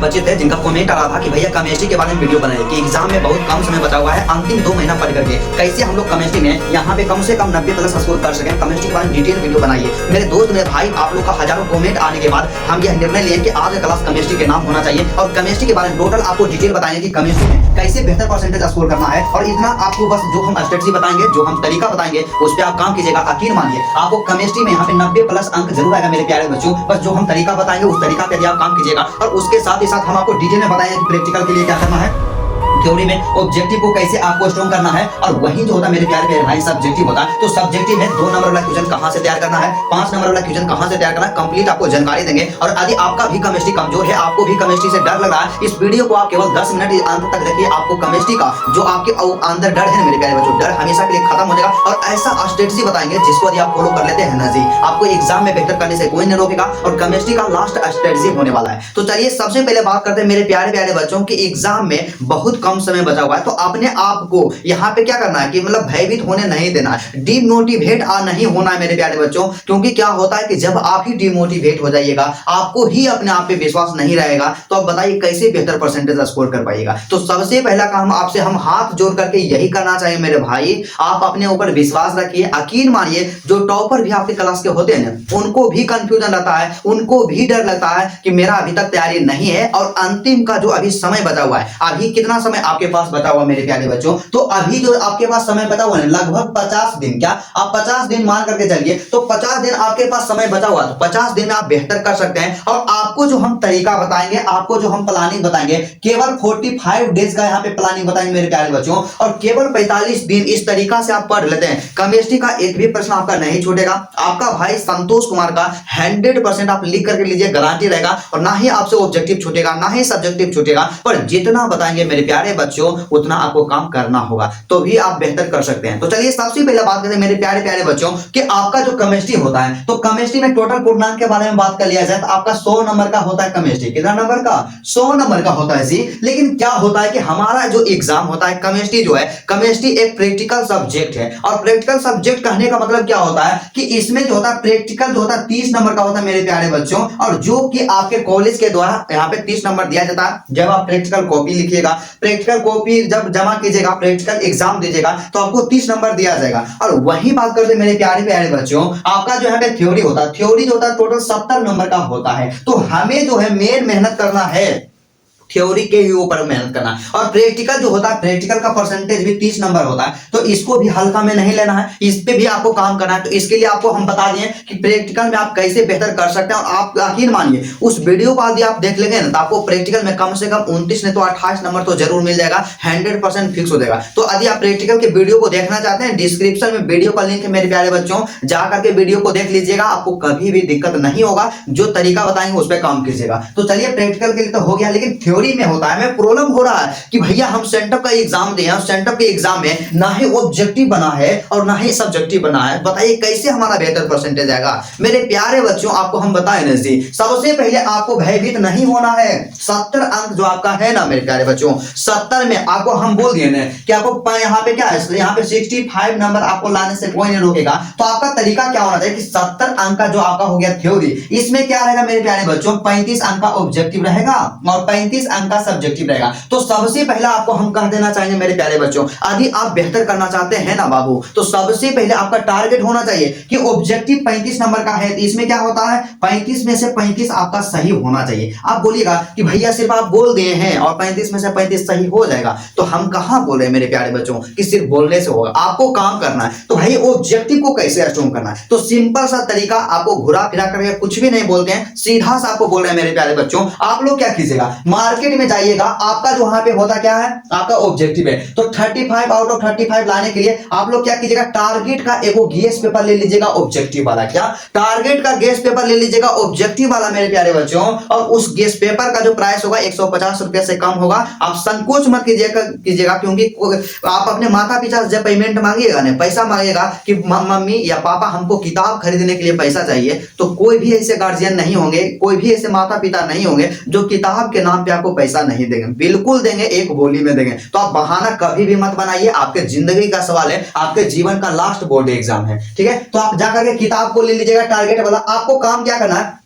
बच्चे थे जिनका कमेंट आ रहा था कि भैया केमिस्ट्री के बारे में वीडियो बनाइए कि एग्जाम में बहुत कम समय बचा हुआ है, अंतिम 2 महीना पढ़ करके कैसे हम लोग केमिस्ट्री में यहाँ पे कम से कम 90+ स्कोर कर सकें। केमिस्ट्री के बारे में डिटेल वीडियो बनाइए। मेरे दोस्त, मेरे भाई, आप लोग का हजारों कमेंट आने के बाद हम यह निर्णय लिए कि आज का क्लास केमिस्ट्री के नाम होना चाहिए और केमिस्ट्री के बारे में टोटल आपको डिटेल बताएंगे कि केमिस्ट्री में कैसे बेहतर परसेंटेज स्कोर करना है। और इतना आपको बस जो हम स्ट्रेटजी बताएंगे, जो हम तरीका बताएंगे, उस पर आप काम कीजिएगा। यकीन मानिए आपको केमिस्ट्री में यहाँ पे 90+ अंक जरूर आएगा मेरे प्यारे बच्चों। बस जो हम तरीका बताएंगे उस तरीका पे आप काम कीजिएगा और उसके साथ ही साथ हम आपको डिटेल में बताएंगे कि प्रैक्टिकल के लिए क्या करना है, थ्योरी में ऑब्जेक्टिव को कैसे आपको स्ट्रॉन्ग करना है। और वही जो होता है मेरे प्यारे भाई सब्जेक्टिव होता है, तो सब्जेक्टिव में 2 नंबर वाला क्वेश्चन कहां से तैयार करना है, 5 नंबर वाला क्वेश्चन कहां से तैयार करना है, कंप्लीट आपको जानकारी देंगे। और यदि आपका भी केमिस्ट्री कमजोर है, आपको भी केमिस्ट्री से डर लग रहा है, इस वीडियो को आप केवल 10 मिनट अंत तक देखिए। आपको केमिस्ट्री का जो आपके अंदर डर है मेरे प्यारे बच्चों, डर हमेशा के लिए खत्म हो जाएगा। और ऐसा स्ट्रेटजी बताएंगे जिसको यदि आप फॉलो कर लेते हैं ना जी, आपको एग्जाम में बेहतर करने से कोई नहीं रोकेगा। और केमिस्ट्री का लास्ट स्ट्रेटजी होने वाला है। तो चलिए सबसे पहले बात करते हैं मेरे प्यारे बच्चों की एग्जाम में बहुत कम समय बचा हुआ है, तो अपने आप को यहाँ पे क्या करना है कि मतलब भयभीत होने नहीं देना है, डिमोटिवेट नहीं होना है मेरे प्यारे बच्चों। क्योंकि क्या होता है कि जब आप ही डिमोटिवेट हो जाइएगा, आपको ही अपने आप पे विश्वास नहीं रहेगा, तो आप बताइए कैसे बेहतर परसेंटेज स्कोर कर पाइएगा। तो सबसे पहला काम आपसे हम हाथ जोड़ करके यही करना चाहिए मेरे भाई, आप अपने ऊपर विश्वास रखिए। यकीन मानिए जो टॉपर भी आपके क्लास के होते हैं ना, उनको भी कंफ्यूजन रहता है, उनको भी डर लगता है कि मेरा अभी तक तैयारी नहीं है और अंतिम का जो अभी समय बचा हुआ है, अभी कितना समय आपके पास बचा हुआ मेरे प्यारे बच्चों, तो अभी जो आपके पास समय बचा हुआ है लगभग 50 दिन, क्या आप 50 दिन मान करके चलिए, तो 50 दिन आपके पास समय बचा हुआ, तो 50 दिन में आप बेहतर कर सकते हैं। और आपको जो हम तरीका बताएंगे, आपको जो हम प्लानिंग बताएंगे, केवल 45 डेज का यहाँ पे प्लानिंग बताएंगे मेरे प्यारे बच्चों। और केवल 45 दिन इस तरीका से आप पढ़ लेते हैं, केमिस्ट्री का एक भी प्रश्न आपका नहीं छूटेगा। आपका भाई संतोष कुमार का 100% आप लिख करके लीजिए, गारंटी रहेगा। और ना ही आपसे ऑब्जेक्टिव छूटेगा, ना ही सब्जेक्टिव छूटेगा, पर जितना बताएंगे मेरे प्यारे बच्चों उतना आपको काम करना होगा, तो भी आप बेहतर कर सकते हैं। तो चलिए सबसे पहले बात करते हैं मेरे प्यारे बच्चों कि आपका जो केमिस्ट्री होता है, तो केमिस्ट्री में टोटल पूर्णांक के बारे में बात कर लिया जाए तो आपका 100 नंबर का होता है केमिस्ट्री। कितना नंबर का? 100 नंबर का होता है जी। लेकिन क्या होता है कि हमारा जो एग्जाम होता है केमिस्ट्री जो है, केमिस्ट्री एक प्रैक्टिकल सब्जेक्ट है। और प्रैक्टिकल सब्जेक्ट कहने का मतलब क्या होता है कि इसमें जो होता है प्रैक्टिकल जो होता है 30 नंबर का होता है मेरे प्यारे बच्चों। और जो कि आपके कॉलेज के द्वारा यहाँ पे 30 नंबर दिया जाता है। जब आप प्रैक्टिकल कॉपी लिखिएगा, प्रैक्टिकल कॉपी जब जमा कीजिएगा, प्रैक्टिकल एग्जाम दीजिएगा, तो आपको 30 नंबर दिया जाएगा। और वही बात करते मेरे प्यारे बच्चों, आपका जो है थ्योरी होता है, थ्योरी जो होता है टोटल 70 नंबर का होता है। तो हमें जो है मेन मेहनत करना है थ्योरी के ही ऊपर मेहनत करना। और प्रैक्टिकल जो होता है, प्रैक्टिकल का परसेंटेज भी 30 नंबर होता है, तो इसको भी हल्का में नहीं लेना है, इस पे भी आपको काम करना है। तो इसके लिए आपको हम बता दिए कि प्रैक्टिकल में आप कैसे बेहतर कर सकते हैं। और आप यकीन मानिए उस वीडियो को यदि आप देख लेंगे ना, तो आपको प्रैक्टिकल में कम से कम 29 नहीं तो 28 नंबर तो जरूर मिल जाएगा, 100% फिक्स हो जाएगा। तो यदि आप प्रैक्टिकल के वीडियो को देखना चाहते हैं, डिस्क्रिप्शन में वीडियो का लिंक है मेरे प्यारे बच्चों, जाकर के वीडियो को देख लीजिएगा, आपको कभी भी दिक्कत नहीं होगा। जो तरीका बताएंगे उस पर काम कीजिएगा। तो चलिए प्रैक्टिकल के लिए तो हो गया, लेकिन थ्योरी में होता है प्रॉब्लम हो रहा है कि भैया हम सेंटअप का एग्जाम दिए हैं, सेंटअप के एग्जाम में ना ही ऑब्जेक्टिव बना है और ना ही सब्जेक्टिव बना है, बताइए कैसे हमारा बेहतर परसेंटेज आएगा। मेरे प्यारे बच्चों आपको हम बताएं ना जी, सबसे पहले आपको भयभीत नहीं होना है। 70 अंक जो आपका है ना मेरे प्यारे बच्चों, 70 में आपको हम बोल दिए ना कि आपको यहाँ पे क्या है, यहाँ पे 65 नंबर आपको लाने से कोई नहीं रोकेगा। तो आपका तरीका क्या होना चाहिए कि 70 अंक का जो आपका हो गया थ्योरी, इसमें क्या रहेगा मेरे प्यारे बच्चों, 35 अंक का ऑब्जेक्टिव रहेगा और 35 अंक का सब्जेक्टिव रहेगा। तो सबसे पहले आपको हम कह देना चाहेंगे मेरे प्यारे बच्चों, यदि आप बेहतर करना चाहते हैं ना बाबू, तो सबसे पहले आपका टारगेट होना चाहिए कि ऑब्जेक्टिव 35 नंबर का है, तो इसमें क्या होता है 35 में से 35 आपका सही होना चाहिए। आप बोलिएगा कि भैया सिर्फ आप बोल दिए हैं और 35 में से 35 सही हो जाएगा, तो हम कहां बोले मेरे प्यारे बच्चों कि सिर्फ बोलने से होगा, आपको काम करना है। तो भाई ऑब्जेक्टिव को कैसे स्ट्रॉन्ग करना है, तो सिंपल सा तरीका, आपको घुरा फिरा करके कुछ भी नहीं बोलते हैं, सीधा सा आपको बोल रहे हैं मेरे प्यारे बच्चों। आप लोग क्या कीजिएगा, मार्केट में जाइएगा, आपका जो वहां पे होता क्या है, आपका ऑब्जेक्टिव है, तो 35 आउट ऑफ 35 लाने के लिए आप लोग क्या कीजिएगा, टारगेट का एक गेस पेपर ले लीजिएगा ऑब्जेक्टिव वाला, क्या टारगेट का गेस पेपर ले लीजिएगा ऑब्जेक्टिव वाला मेरे प्यारे बच्चों। और उस गेस पेपर का जो प्राइस होगा 150 रुपए से कम होगा। आप संकोच मत कीजिएगा, क्योंकि आप अपने माता पिता जब पेमेंट मांगिएगा ना, पैसा मांगेगा कि मम्मी या पापा हमको किताब खरीदने के लिए पैसा चाहिए, तो कोई भी ऐसे गार्जियन नहीं होंगे, कोई भी ऐसे माता पिता नहीं होंगे जो किताब के नाम पे आपको पैसा नहीं देंगे, बिल्कुल देंगे, एक बोली में देंगे। तो आप बहाना कभी भी मत बनाइए, आपके जिंदगी का सवाल है, आपके जीवन का लास्ट बोर्ड एग्जाम है, ठीक है। तो आप जाकर के किताब को ले लीजिएगा टारगेट वाला। आपको काम क्या करना है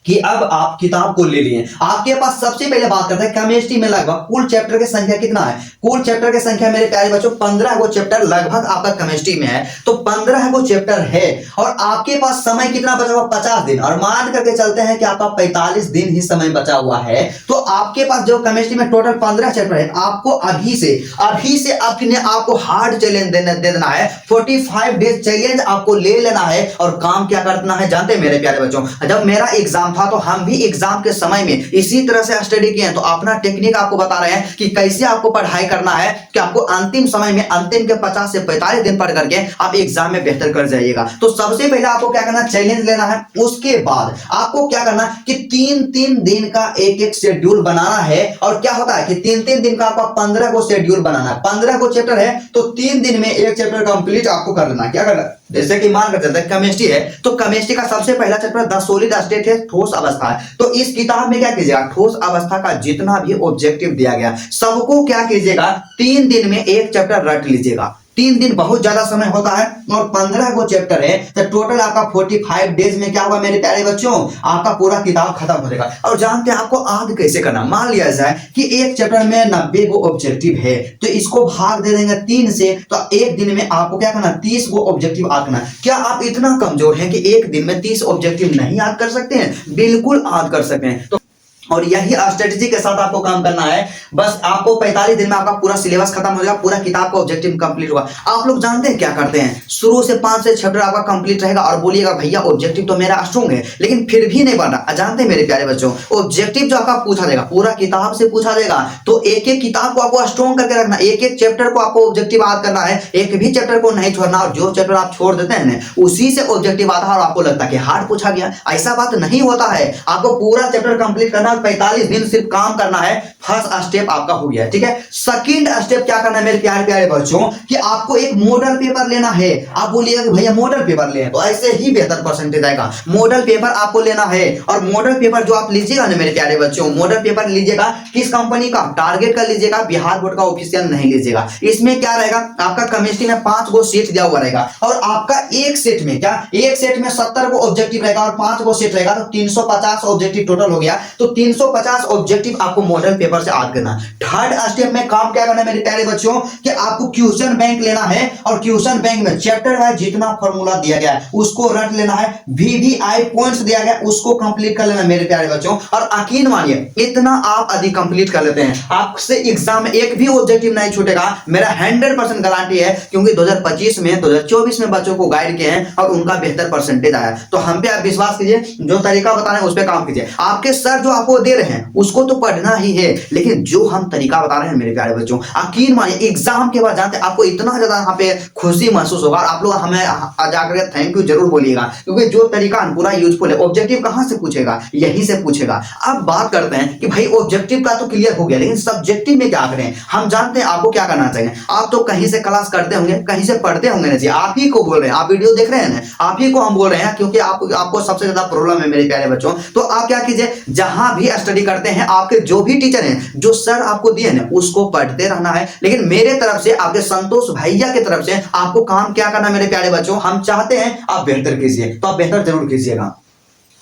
कि अब आप किताब को ले लिए, आपके पास सबसे पहले बात करते हैं केमिस्ट्री में लगभग कुल चैप्टर की संख्या कितना है। कुल चैप्टर की संख्या मेरे प्यारे बच्चों 15 गो चैप्टर लगभग आपका केमिस्ट्री में है, तो 15 गो चैप्टर है और आपके पास समय कितना बचा हुआ 50 दिन, और मान करके चलते हैं कि आपका 45 दिन ही समय बचा हुआ है, तो आपके पास जो केमिस्ट्री में टोटल 15 चैप्टर है, आपको अभी से आपने आपको हार्ड चैलेंज दे देना है। 45 डेज चैलेंज आपको ले लेना है और काम क्या करना है जानते हैं मेरे प्यारे बच्चों। जब मेरा एग्जाम था तो हम भी एग्जाम के समय में इसी तरह से स्टडी किए हैं, तो अपना टेक्निक आपको बता रहे हैं कि कैसे आपको पढ़ाई करना है कि आपको अंतिम समय में अंतिम के 50 से 45 दिन पढ़ करके आप एग्जाम में बेहतर कर जाइएगा। तो सबसे पहले आपको क्या करना, चैलेंज लेना है। उसके बाद आपको क्या करना कि 3-3 दिन का एक शेड्यूल बनाना है। और क्या होता है कि 3-3 दिन का आपका 15 को शेड्यूल बनाना है। 15 को चैप्टर है तो 3 दिन में एक चैप्टर कंप्लीट आपको कर लेना। क्या करना, जैसे कि मान कर चलते हैं केमिस्ट्री है तो केमिस्ट्री का सबसे पहला चैप्टर द सॉलिड स्टेट है, ठोस अवस्था है। तो इस किताब में क्या कीजिएगा, ठोस अवस्था का जितना भी ऑब्जेक्टिव दिया गया सबको क्या कीजिएगा 3 दिन में एक चैप्टर रट लीजिएगा। 3 दिन बहुत ज्यादा समय होता है और 15 को चैप्टर है तो टोटल आपका 45 डेज में क्या होगा मेरे प्यारे बच्चों, आपका पूरा किताब खत्म हो जाएगा। और जानते हैं आपको आगे कैसे करना, मान लिया जाए कि एक चैप्टर में 90 को ऑब्जेक्टिव है तो इसको भाग दे देंगे 3 से, तो एक दिन में आपको क्या करना 30 को ऑब्जेक्टिव याद करना। क्या आप इतना कमजोर हैं कि एक दिन में 30 ऑब्जेक्टिव नहीं याद कर सकते हैं? बिल्कुल याद कर सकते हैं। तो और यही स्ट्रेटेजी के साथ आपको काम करना है। बस आपको 45 दिन में आपका पूरा सिलेबस खत्म हो जाएगा, पूरा किताब का ऑब्जेक्टिव कंप्लीट होगा। आप लोग जानते हैं क्या करते हैं, शुरू से 5 से चैप्टर आपका कंप्लीट रहेगा और बोलिएगा भैया ऑब्जेक्टिव तो मेरा स्ट्रॉन्ग है लेकिन फिर भी नहीं बन रहा। जानते हैं मेरे प्यारे बच्चों, ऑब्जेक्टिव जो आपका पूछा जाएगा पूरा किताब से पूछा जाएगा, तो एक एक किताब को आपको स्ट्रॉन्ग करके रखना, एक एक चैप्टर को आपको ऑब्जेक्टिव याद करना है, एक भी चैप्टर को नहीं छोड़ना। और जो चैप्टर आप छोड़ देते हैं ना उसी से ऑब्जेक्टिव आता है और आपको लगता है कि हार्ड पूछा गया, ऐसा बात नहीं होता है। आपको पूरा चैप्टर कंप्लीट करना है, 45 दिन सिर्फ काम करना है। फर्स्ट स्टेप आपका हो गया, ठीक है। सेकंड स्टेप क्या करना है मेरे प्यारे प्यारे बच्चों कि आपको एक मॉडल पेपर लेना है। आप बोलिएगा कि भैया मॉडल पेपर ले, तो ऐसे ही बेहतर परसेंटेज आएगा। मॉडल पेपर आपको लेना है और मॉडल पेपर जो आप लीजिएगा ना मेरे प्यारे बच्चों, मॉडल पेपर लीजिएगा किस कंपनी का, टारगेट का लीजिएगा, बिहार बोर्ड का ऑफिशियल नहीं लीजिएगा। इसमें क्या रहेगा, आपका केमिस्ट्री में 5 गो सेट दिया हुआ रहेगा और आपका एक सेट में क्या, एक सेट में 70 को ऑब्जेक्टिव रहेगा और 5 गो सेट रहेगा, तो 350 ऑब्जेक्टिव टोटल हो गया। तो 350 ऑब्जेक्टिव आपको मॉडल पेपर से याद करना। थर्ड स्टेप में काम क्या करना है मेरे प्यारे बच्चों कि आपको क्वेश्चन बैंक लेना है और क्वेश्चन बैंक में चैप्टर वाइज जितना फॉर्मूला दिया गया है उसको रट लेना है, वीवीआई पॉइंट्स दिया गया उसको कंप्लीट कर लेना मेरे प्यारे बच्चों। और यकीन मानिए इतना आप अधिक कंप्लीट कर लेते हैं आपसे एग्जाम में एक भी ऑब्जेक्टिव नहीं छूटेगा, मेरा 100% गारंटी है। क्योंकि 2025 में 2024 में बच्चों को गाइड किए हैं और उनका बेहतर परसेंटेज आया। तो हम पे आप विश्वास कीजिए, जो तरीका बता रहे हैं उस पर काम कीजिए। आपके सर जो आपको दे रहे हैं उसको तो पढ़ना ही है, लेकिन जो हम तरीका बता रहे हैं मेरे प्यारे बच्चों, यकीन मानिए एग्जाम के बाद जानते हैं आपको इतना ज्यादा यहाँ पे खुशी महसूस होगा। आप लोग हमें जाकर थैंक यू जरूर बोलिएगा, क्योंकि जो तरीका पूरा यूजफुल है। ऑब्जेक्टिव कहां से पूछेगा, यहीं से पूछेगा। अब बात करते हैं कि भाई ऑब्जेक्टिव का तो क्लियर हो गया, लेकिन सब्जेक्टिव में क्या करें। हम जानते हैं आपको क्या करना चाहिए। आप तो कहीं से क्लास करते होंगे, कहीं से पढ़ते होंगे ना जी, आप ही को बोल रहे हैं, आप वीडियो देख रहे हैं ना, आप ही को हम बोल रहे हैं, क्योंकि आपको सबसे ज्यादा प्रॉब्लम है मेरे प्यारे बच्चों। तो आप क्या कीजिए, जहां भी स्टडी करते हैं आपके जो भी टीचर हैं, जो सर आपको दिए ना उसको पढ़ते रहना है। लेकिन मेरे तरफ से, आपके संतोष भैया की तरफ से आपको काम क्या करना है मेरे प्यारे बच्चों, हम चाहते हैं आप बेहतर कीजिए, तो आप बेहतर जरूर कीजिएगा।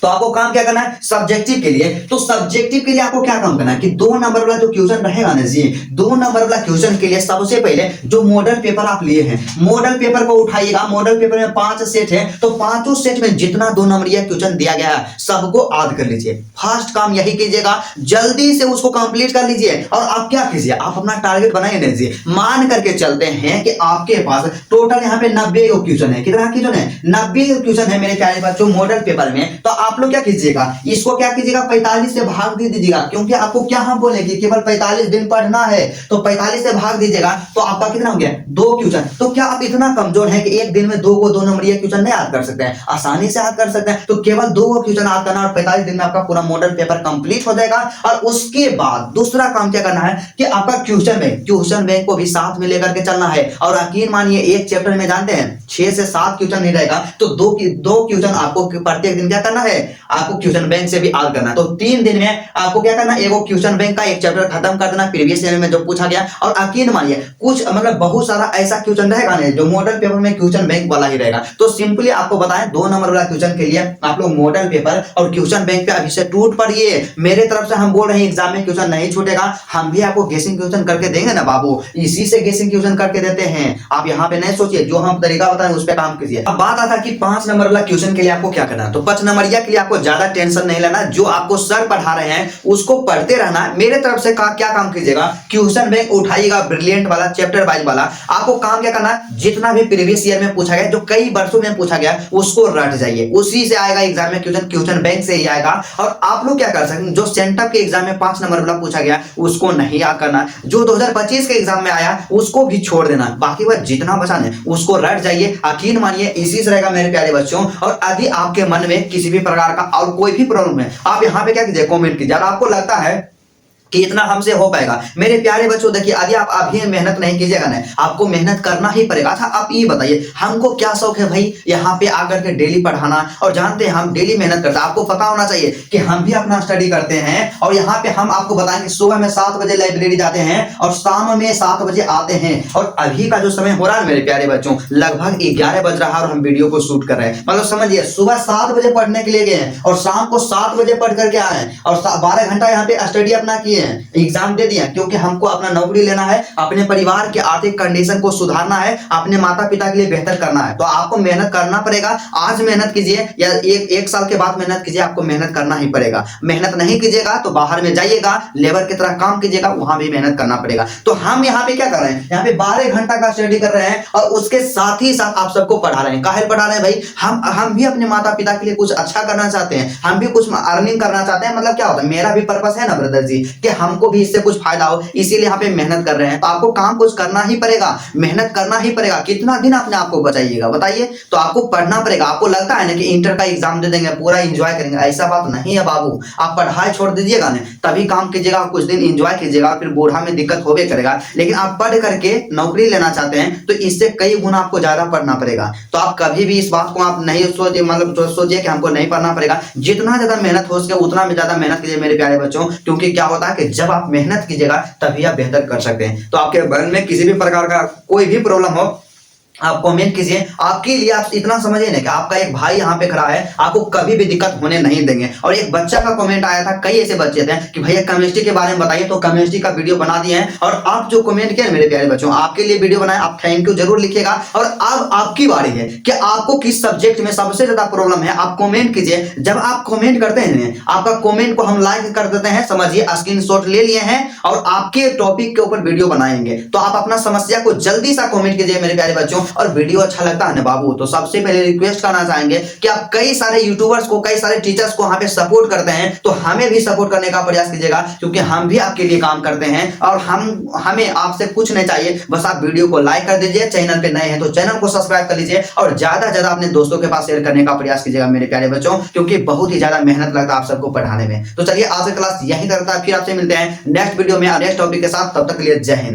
तो आपको काम क्या करना है सब्जेक्टिव के लिए। तो सब्जेक्टिव के लिए आपको क्या काम करना है कि 2 नंबर वाला जो क्वेश्चन रहेगा ना जी, 2 नंबर वाला क्वेश्चन के लिए सबसे पहले जो मॉडल पेपर आप लिए हैं, मॉडल पेपर को उठाइएगा। मॉडल पेपर में 5 सेट है, तो 5 सेट में जितना 2 नंबरिया क्वेश्चन दिया गया है सबको याद कर लीजिए। फर्स्ट काम यही कीजिएगा, जल्दी से उसको कंप्लीट कर लीजिए। और आप क्या कीजिए, आप अपना टारगेट बनाइए ना जी। मान करके चलते हैं कि आपके पास टोटल यहाँ पे 90 क्वेश्चन है। कितना क्वेश्चन है, 90 क्वेश्चन है मेरे प्यारे बच्चों मॉडल पेपर में। तो आप लोग क्या कीजिएगा, इसको क्या कीजिएगा 45 से भाग दे दीजिएगा, क्योंकि आपको क्या हम बोले कि केवल 45 दिन पढ़ना है। तो 45 से भाग दीजिएगा तो आपका कितना हो गया 2 क्वेश्चन। तो क्या आप इतना कमजोर हैं कि एक दिन में 2 नंबरिया क्वेश्चन नहीं याद कर सकते हैं? आसानी से याद कर सकते हैं। तो केवल 2 क्वेश्चन याद करना और 45 दिन में आपका पूरा मॉडल पेपर कंप्लीट हो जाएगा। और उसके बाद दूसरा काम क्या करना है कि आपका क्वेश्चन बैंक को भी साथ में लेकर के चलना है। और यकीन मानिए एक चैप्टर में जानते हैं 6 से 7 क्वेश्चन नहीं रहेगा, तो 2 क्वेश्चन आपको प्रत्येक दिन क्या करना है आपको क्वेश्चन बैंक से भी याद करना है। तो 3 दिन में आपको क्या करना है, एगो क्वेश्चन बैंक का एक चैप्टर खत्म कर देना प्रीवियस ईयर में जो पूछा गया। और यकीन मानिए कुछ मतलब बहुत सारा ऐसा क्वेश्चन रहेगा ना जो मॉडल पेपर में क्वेश्चन बैंक वाला ही रहेगा। तो सिंपली आपको बताएं 2 नंबर वाला क्वेश्चन के लिए आप लोग मॉडल पेपर और क्वेश्चन बैंक पे अभी से टूट पड़िए। मेरे तरफ से हम बोल रहे हैं एग्जाम में क्वेश्चन नहीं छूटेगा, हम भी आपको गेसिंग क्वेश्चन करके देंगे ना बाबू, इसी से गेसिंग क्वेश्चन करके देते हैं। आप यहाँ पे नहीं सोचिए, जो हम तरीका बताएं उस पे काम कीजिए। अब बात आता है कि 5 नंबर वाला क्वेश्चन के लिए आपको क्या करना है। तो 5 नंबरिया के लिए आपको ज्यादा टेंशन नहीं लेना, जो आपको सर पढ़ा रहे हैं उसको पढ़ते रहना। मेरे तरफ से क्या काम कीजिएगा, क्वेश्चन बैंक उठाइएगा ब्रिलियंट वाला चैप्टर वाइज वाला। आपको काम क्या करना, जितना भी प्रीवियस ईयर में पूछा गया, जो कई वर्षों में पूछा गया, उसको रट जाइए, उसी से आएगा एग्जाम में क्वेश्चन, क्वेश्चन बैंक से ही आएगा। और आप लोग क्या कर सकते हैं, जो सेंटअप के एग्जाम में 5 नंबर वाला पूछा गया उसको नहीं याद करना, जो 2025 के एग्जाम में आया उसको भी छोड़ देना, बाकी वह जितना बचा है उसको रट जाइए। यकीन मानिए इसी से रहेगा मेरे प्यारे बच्चों। और यदि आपके मन में किसी भी प्रकार का और कोई भी प्रॉब्लम है, आप यहाँ पे क्या कीजिए, कमेंट कीजिए। आपको लगता है कि इतना हमसे हो पाएगा, मेरे प्यारे बच्चों देखिए, यदि आप अभी मेहनत नहीं कीजिएगा ना, आपको मेहनत करना ही पड़ेगा। अच्छा आप ये बताइए, हमको क्या शौक है भाई यहाँ पे आकर के डेली पढ़ाना, और जानते हैं हम डेली मेहनत करते हैं। आपको पता होना चाहिए कि हम भी अपना स्टडी करते हैं, और यहाँ पे हम आपको बताएंगे सुबह में 7 बजे लाइब्रेरी जाते हैं और शाम में 7 बजे आते हैं। और अभी का जो समय हो रहा है मेरे प्यारे बच्चों, लगभग 11 बज रहा है और हम वीडियो को शूट कर रहे हैं। मतलब समझिए सुबह 7 बजे पढ़ने के लिए गए हैं और शाम को 7 बजे पढ़ करके आए हैं, और 12 घंटा यहाँ पे स्टडी अपना किए, एग्जाम दे दिया, क्योंकि हमको अपना नौकरी लेना है, अपने परिवार के आर्थिक कंडीशन को सुधारना है, अपने माता पिता के लिए बेहतर करना है। तो आपको मेहनत करना पड़ेगा। आज मेहनत कीजिए या एक साल के बाद मेहनत कीजिए, आपको मेहनत करना ही पड़ेगा। मेहनत नहीं कीजिएगा तो बाहर में जाइएगा, लेबर की तरह काम कीजिएगा, वहां भी मेहनत करना पड़ेगा। तो हम यहाँ पे क्या कर रहे हैं, यहाँ पे 12 घंटा का स्टडी कर रहे हैं और उसके साथ ही साथ आप सबको पढ़ा रहे हैं। काहे पढ़ा रहे हैं भाई, हम भी अपने माता पिता के लिए कुछ अच्छा करना चाहते हैं, हम भी कुछ अर्निंग करना चाहते हैं। मतलब क्या होता है, मेरा भी पर्पस है ना ब्रदर जी कि हमको भी इससे कुछ फायदा हो, इसीलिए यहाँ पे मेहनत कर रहे हैं। तो आपको काम कुछ करना ही पड़ेगा, मेहनत करना ही पड़ेगा। कितना दिन अपने आपको बचाइएगा बताइए। तो आपको पढ़ना पड़ेगा। आपको लगता है ना कि इंटर का एग्जाम दे देंगे पूरा एंजॉय करेंगे, ऐसा बात नहीं है बाबू। आप पढ़ाई छोड़ दीजिएगा ना, तभी काम कीजिएगा, कुछ दिन एंजॉय कीजिएगा, फिर बूढ़ा में दिक्कत होबे करेगा। लेकिन आप पढ़ करके नौकरी लेना चाहते हैं तो इससे कई गुना आपको ज्यादा पढ़ना पड़ेगा। तो आप कभी भी इस बात को आप नहीं सोचिए, मतलब सोचिए कि हमको नहीं पढ़ना पड़ेगा। जितना ज्यादा मेहनत हो सके उतना ज्यादा मेहनत कीजिए मेरे प्यारे बच्चों, क्योंकि क्या होता है कि जब आप मेहनत कीजिएगा तभी आप बेहतर कर सकते हैं। तो आपके मन में किसी भी प्रकार का कोई भी प्रॉब्लम हो, आप कमेंट कीजिए। आपके लिए आप इतना समझिए ना कि आपका एक भाई यहाँ पे खड़ा है, आपको कभी भी दिक्कत होने नहीं देंगे। और एक बच्चा का कमेंट आया था, कई ऐसे बच्चे थे कि भैया केमिस्ट्री के बारे में बताइए, तो केमिस्ट्री का वीडियो बना दिए हैं। और आप जो कमेंट किए मेरे प्यारे बच्चों, आपके लिए वीडियो बनाए, आप थैंक यू जरूर लिखिएगा। और अब आपकी बारी है कि आपको किस सब्जेक्ट में सबसे ज्यादा प्रॉब्लम है, आप कमेंट कीजिए। जब आप कमेंट करते हैं, आपका कमेंट को हम लाइक कर देते हैं, समझिए स्क्रीनशॉट ले लिए हैं और आपके टॉपिक के ऊपर वीडियो बनाएंगे। तो आप अपना समस्या को जल्दी सा कमेंट कीजिए मेरे प्यारे बच्चों। और वीडियो अच्छा लगता है ना बाबू, तो सबसे पहले रिक्वेस्ट करना चाहेंगे कि आप कई सारे यूट्यूबर्स को, कई सारे टीचर्स को यहाँ पे सपोर्ट करते हैं, तो हमें भी सपोर्ट करने का प्रयास कीजिएगा, क्योंकि हम भी आपके लिए काम करते हैं। और हमें आपसे कुछ नहीं चाहिए, बस आप वीडियो को लाइक कर दीजिए, चैनल पे नए हैं तो चैनल को सब्सक्राइब कर लीजिए, और ज्यादा ज्यादा अपने दोस्तों के पास शेयर करने का प्रयास कीजिएगा मेरे प्यारे बच्चों, क्योंकि बहुत ही ज्यादा मेहनत लगता है आप सबको पढ़ाने में। तो चलिए आज का क्लास यही करता है, फिर आपसे मिलते हैं नेक्स्ट वीडियो में नेक्स्ट टॉपिक के साथ। तब तक के लिए जय हिंद।